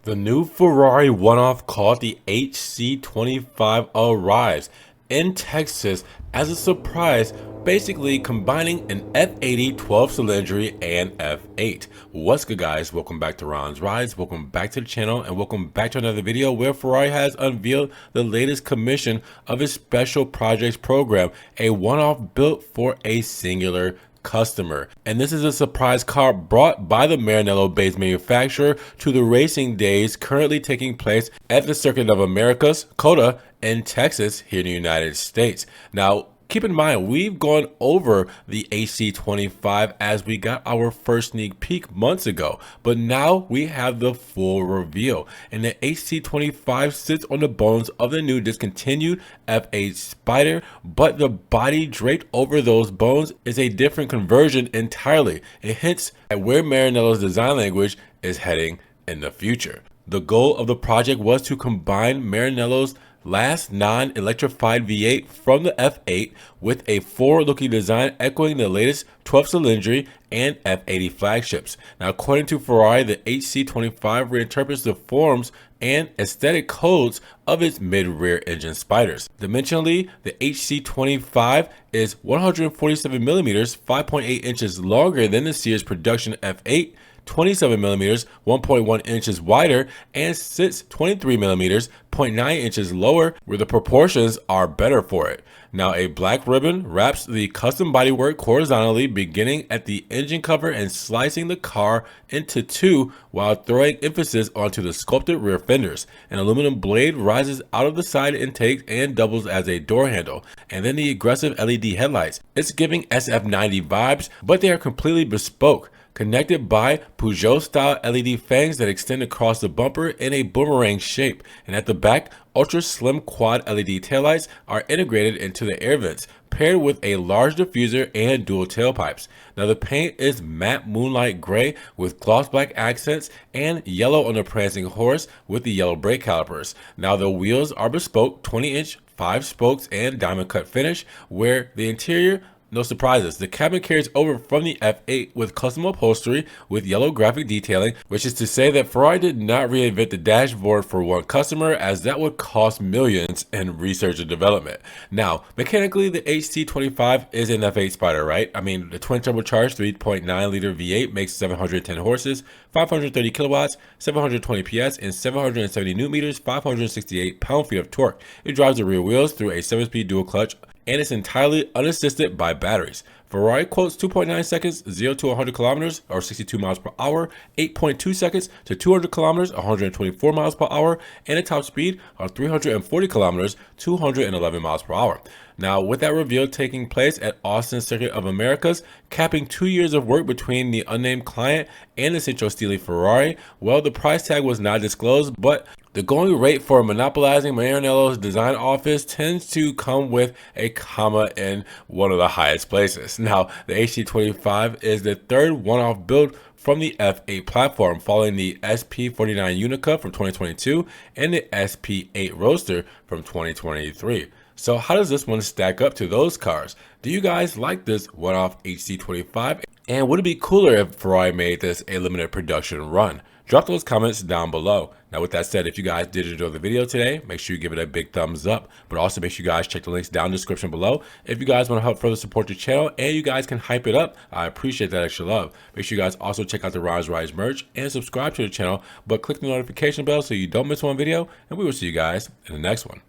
The new Ferrari one-off called the HC25 arrives in Texas as a surprise, basically combining an F80 12-cylinder and F8. What's good, guys? Welcome back to Ron's Rides. Welcome back to the channel, and welcome back to another video where Ferrari has unveiled the latest commission of its special projects program, a one-off built for a singular customer. And this is a surprise car brought by the Maranello-based manufacturer to the racing days currently taking place at the Circuit of Americas COTA in Texas here in the United States. Now, keep in mind, we've gone over the HC25 as we got our first sneak peek months ago, but now we have the full reveal. And the HC25 sits on the bones of the new discontinued F8 Spider, but the body draped over those bones is a different conversion entirely. It hints at where Maranello's design language is heading in the future. The goal of the project was to combine Maranello's last non-electrified V8 from the F8 with a forward-looking design echoing the latest 12-cylinder and F80 flagships. Now, according to Ferrari, the HC25 reinterprets the forms and aesthetic codes of its mid-rear engine spiders. Dimensionally, the HC25 is 147 millimeters, 5.8 inches longer than the Sears production F8, 27 millimeters, 1.1 inches wider, and sits 23 millimeters, 0.9 inches lower, where the proportions are better for it. Now, a black ribbon wraps the custom bodywork horizontally, beginning at the engine cover and slicing the car into two while throwing emphasis onto the sculpted rear fenders. An aluminum blade rises out of the side intake and doubles as a door handle. And then the aggressive LED headlights. It's giving SF90 vibes, but they are completely bespoke, connected by Peugeot-style LED fangs that extend across the bumper in a boomerang shape. And at the back, ultra-slim quad LED taillights are integrated into the air vents, paired with a large diffuser and dual tailpipes. Now, the paint is matte moonlight gray with gloss black accents and yellow on the prancing horse with the yellow brake calipers. Now, the wheels are bespoke 20-inch 5 spokes and diamond cut finish, where the interior, no surprises. The cabin carries over from the F8 with custom upholstery with yellow graphic detailing, which is to say that Ferrari did not reinvent the dashboard for one customer, as that would cost millions in research and development. Now, mechanically, the HC25 is an F8 Spider, right? I mean, the twin-turbocharged 3.9 liter V8 makes 710 horses, 530 kilowatts, 720 PS, and 770 newton meters, 568 pound-feet of torque. It drives the rear wheels through a 7-speed dual clutch, and it's entirely unassisted by batteries. Ferrari quotes 2.9 seconds 0 to 100 kilometers or 62 miles per hour, 8.2 seconds to 200 kilometers 124 miles per hour, and a top speed of 340 kilometers 211 miles per hour. Now, with that reveal taking place at Austin Circuit of Americas, capping 2 years of work between the unnamed client and the Centro Stile Ferrari, well, the price tag was not disclosed, but the going rate for monopolizing Maranello's design office tends to come with a comma in one of the highest places. Now, the HC25 is the third one-off build from the F8 platform, following the SP49 Unica from 2022 and the SP8 Roadster from 2023. So how does this one stack up to those cars? Do you guys like this one-off HC25? And would it be cooler if Ferrari made this a limited production run? Drop those comments down below. Now, with that said, if you guys did enjoy the video today, make sure you give it a big thumbs up, but also make sure you guys check the links down in the description below. If you guys want to help further support the channel and you guys can hype it up, I appreciate that extra love. Make sure you guys also check out the Ron's Rides merch and subscribe to the channel, but click the notification bell so you don't miss one video, and we will see you guys in the next one.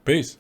Peace.